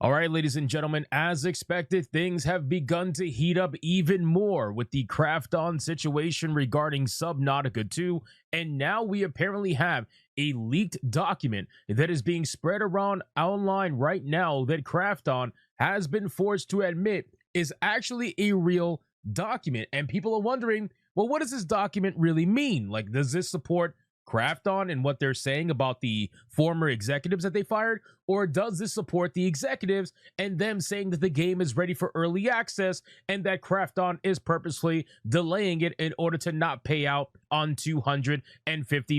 All right, ladies and gentlemen, as expected, things have begun to heat up even more with the Krafton situation regarding Subnautica 2, and now we apparently have a leaked document that is being spread around online right now that Krafton has been forced to admit is actually a real document. And people are wondering, well, what does this document really mean? Like, does this support Krafton and what they're saying about the former executives that they fired, or does this support the executives and them saying that the game is ready for early access and that Krafton is purposely delaying it in order to not pay out on $250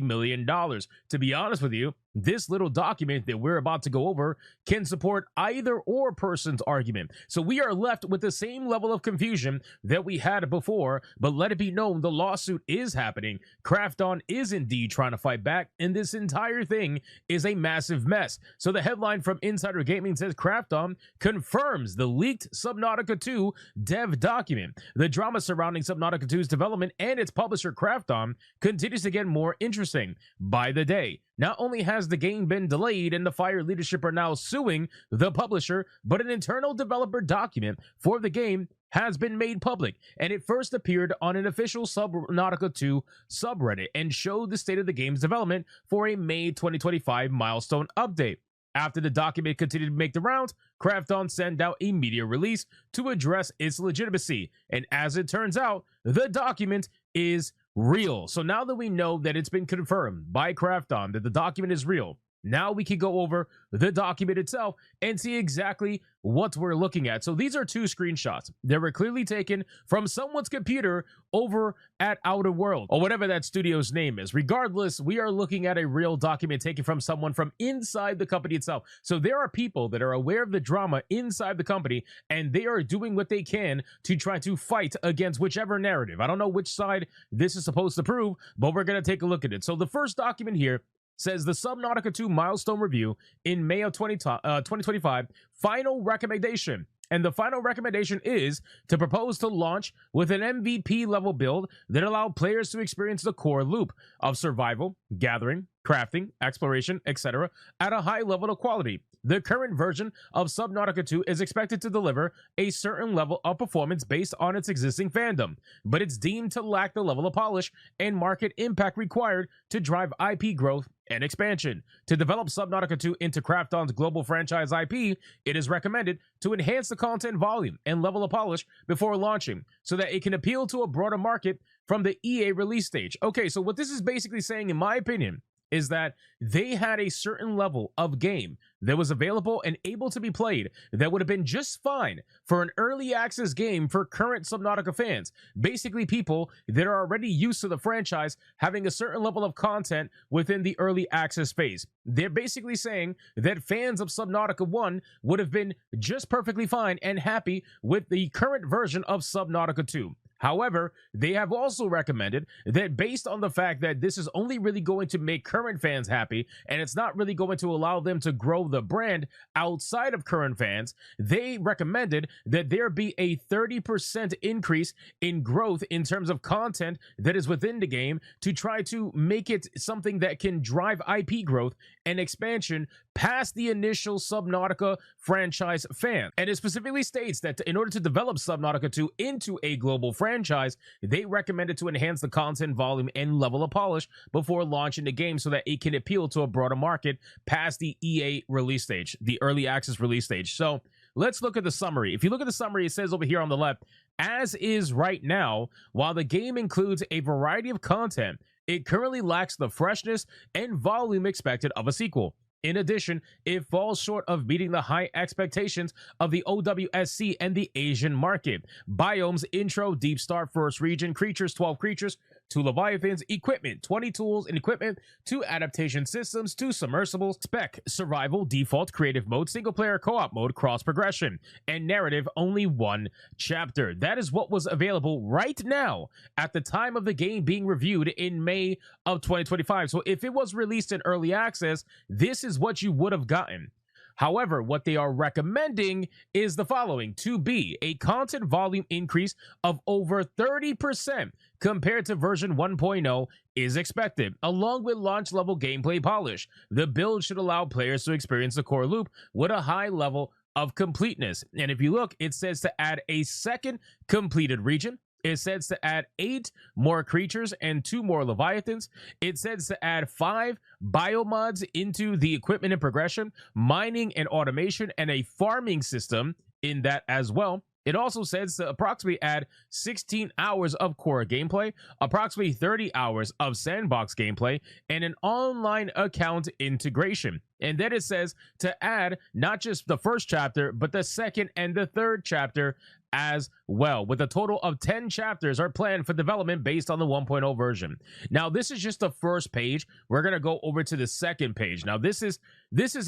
million? To be honest with you, this little document that we're about to go over can support either or person's argument. So we are left with the same level of confusion that we had before, but let it be known the lawsuit is happening. Krafton is indeed trying to fight back, and this entire thing is a massive mess. So the headline from Insider Gaming says Krafton confirms the leaked Subnautica 2 dev document. The drama surrounding Subnautica 2's development and its publisher Krafton continues to get more interesting by the day. Not only has the game been delayed and the Fire leadership are now suing the publisher, but an internal developer document for the game has been made public, and it first appeared on an official Subnautica 2 subreddit and showed the state of the game's development for a May 2025 milestone update. After the document continued to make the rounds, Krafton sent out a media release to address its legitimacy, and as it turns out, the document is real. So now that we know that it's been confirmed by Krafton that the document is real, now we can go over the document itself and see exactly what we're looking at. So these are two screenshots that were clearly taken from someone's computer over at Outer World, or whatever that studio's name is. Regardless, we are looking at a real document taken from someone from inside the company itself. So there are people that are aware of the drama inside the company, and they are doing what they can to try to fight against whichever narrative. I don't know which side this is supposed to prove, but we're going to take a look at it. So the first document here says the Subnautica 2 milestone review in May of 2025, final recommendation. And the final recommendation is to propose to launch with an MVP level build that allowed players to experience the core loop of survival, gathering, crafting, exploration, etc. at a high level of quality. The current version of Subnautica 2 is expected to deliver a certain level of performance based on its existing fandom, but it's deemed to lack the level of polish and market impact required to drive IP growth and expansion. To develop Subnautica 2 into Krafton's global franchise IP, it is recommended to enhance the content volume and level of polish before launching so that it can appeal to a broader market from the EA release stage. Okay, so what this is basically saying, in my opinion, is that they had a certain level of game that was available and able to be played that would have been just fine for an early access game for current Subnautica fans. Basically, people that are already used to the franchise having a certain level of content within the early access phase. They're basically saying that fans of Subnautica 1 would have been just perfectly fine and happy with the current version of Subnautica 2. However, they have also recommended that based on the fact that this is only really going to make current fans happy and it's not really going to allow them to grow the brand outside of current fans, they recommended that there be a 30% increase in growth in terms of content that is within the game to try to make it something that can drive IP growth and expansion past the initial Subnautica franchise fan. And it specifically states that in order to develop Subnautica 2 into a global franchise, they recommended to enhance the content volume and level of polish before launching the game so that it can appeal to a broader market past the EA release stage, the early access release stage. So let's look at the summary. If you look at the summary, it says over here on the left, as is right now, while the game includes a variety of content, it currently lacks the freshness and volume expected of a sequel. In addition, it falls short of meeting the high expectations of the OWSC and the Asian market. Biomes, intro, deep start, first region, creatures, 12 creatures, 2 leviathans, equipment, 20 tools and equipment, 2 adaptation systems, 2 submersibles, spec, survival, default, creative mode, single player, co-op mode, cross progression, and narrative, only 1 chapter. That is what was available right now at the time of the game being reviewed in May of 2025. So if it was released in early access, this is what you would have gotten. However, what they are recommending is the following: to be a content volume increase of over 30% compared to version 1.0 is expected, along with launch level gameplay polish. The build should allow players to experience the core loop with a high level of completeness. And if you look, it says to add a second completed region. It says to add 8 more creatures and 2 more leviathans. It says to add 5 biomods into the equipment and progression, mining and automation, and a farming system in that as well. It also says to approximately add 16 hours of core gameplay, approximately 30 hours of sandbox gameplay, and an online account integration. And then it says to add not just the first chapter, but the second and the third chapter as well, with a total of 10 chapters are planned for development based on the 1.0 version. Now, this is just the first page. We're going to go over to the second page. Now, this is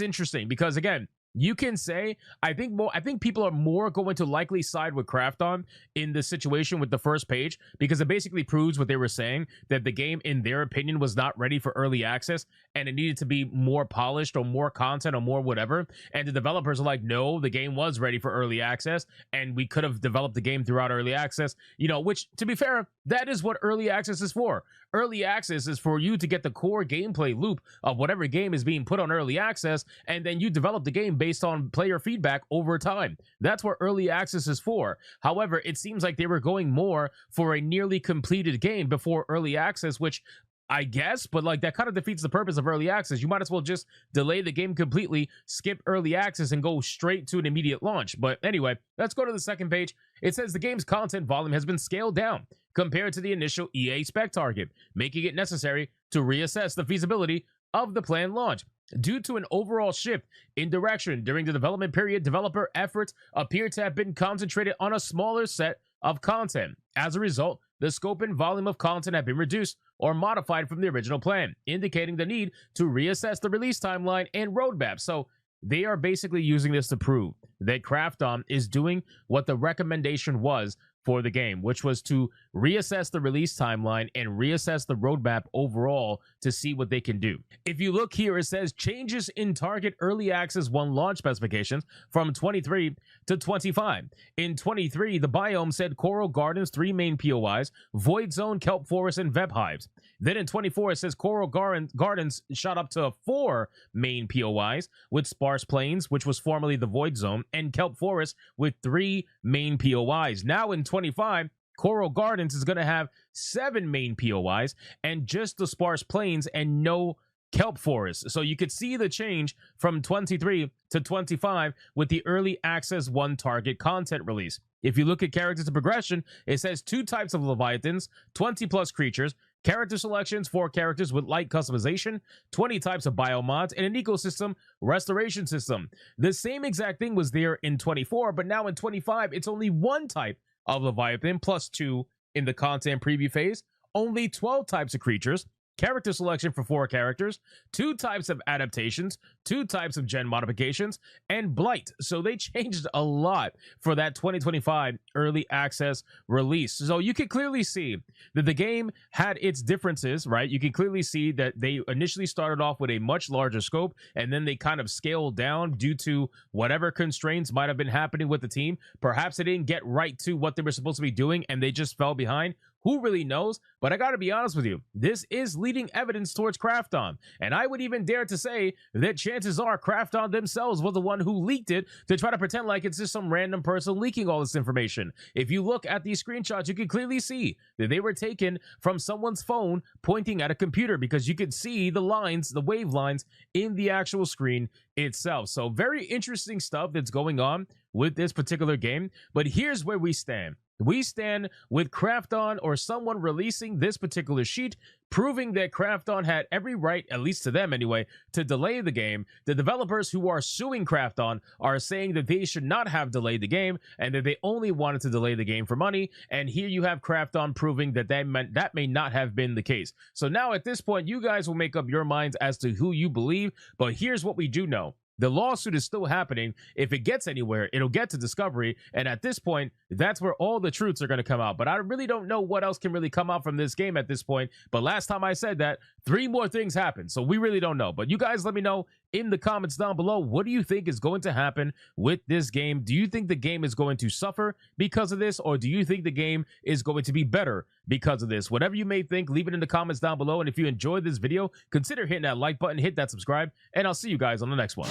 interesting because, again, you can say, I think people are more going to likely side with Krafton in this situation with the first page, because it basically proves what they were saying, that the game, in their opinion, was not ready for early access and it needed to be more polished or more content or more whatever. And the developers are like, no, the game was ready for early access and we could have developed the game throughout early access, you know, which, to be fair, that is what early access is for. Early access is for you to get the core gameplay loop of whatever game is being put on early access, and then you develop the game based on player feedback over time. That's what early access is for. However, it seems like they were going more for a nearly completed game before early access, which I guess, but like that kind of defeats the purpose of early access. You might as well just delay the game completely, skip early access, and go straight to an immediate launch. But anyway, let's go to the second page. It says the game's content volume has been scaled down compared to the initial EA spec target, making it necessary to reassess the feasibility of the planned launch. Due to an overall shift in direction during the development period, developer efforts appear to have been concentrated on a smaller set of content. As a result, the scope and volume of content have been reduced or modified from the original plan, indicating the need to reassess the release timeline and roadmap. So they are basically using this to prove that Krafton is doing what the recommendation was for the game, which was to reassess the release timeline and reassess the roadmap overall to see what they can do. If you look here, it says changes in target early access 1 launch specifications from 23 to 25. In 23, the biome said Coral Gardens 3 main POIs, Void Zone, Kelp Forest, and Vep Hives. Then in 24, it says Coral Gardens shot up to 4 main POIs, with Sparse Plains, which was formerly the Void Zone, and Kelp Forest with 3 main POIs. Now in 25, Coral Gardens is going to have 7 main POIs and just the Sparse Plains and no Kelp Forest. So you could see the change from 23 to 25 with the early access 1 target content release. If you look at characters and progression, it says 2 types of Leviathans, 20 plus creatures, character selections, 4 characters with light customization, 20 types of biomods, and an ecosystem restoration system. The same exact thing was there in 24, but now in 25, it's only 1 type of Leviathan plus 2 in the content preview phase, only 12 types of creatures, character selection for 4 characters, 2 types of adaptations, 2 types of gen modifications, and blight. So they changed a lot for that 2025 early access release. So you can clearly see that the game had its differences, right? You can clearly see that they initially started off with a much larger scope, and then they kind of scaled down due to whatever constraints might have been happening with the team. Perhaps they didn't get right to what they were supposed to be doing, and they just fell behind. Who really knows? But I gotta be honest with you, this is leading evidence towards Krafton. And I would even dare to say that chances are Krafton themselves was the one who leaked it to try to pretend like it's just some random person leaking all this information. If you look at these screenshots, you can clearly see that they were taken from someone's phone pointing at a computer, because you could see the lines, the wave lines in the actual screen itself. So very interesting stuff that's going on with this particular game. But here's where we stand. We stand with Krafton, or someone releasing this particular sheet, proving that Krafton had every right, at least to them anyway, to delay the game. The developers who are suing Krafton are saying that they should not have delayed the game and that they only wanted to delay the game for money. And here you have Krafton proving that that may not have been the case. So now at this point, you guys will make up your minds as to who you believe. But here's what we do know. The lawsuit is still happening. If it gets anywhere, it'll get to discovery. And at this point, that's where all the truths are going to come out. But I really don't know what else can really come out from this game at this point. But last time I said that, 3 more things happened. So we really don't know. But you guys let me know in the comments down below. What do you think is going to happen with this game? Do you think the game is going to suffer because of this? Or do you think the game is going to be better because of this? Whatever you may think, leave it in the comments down below. And if you enjoyed this video, consider hitting that like button, hit that subscribe, and I'll see you guys on the next one.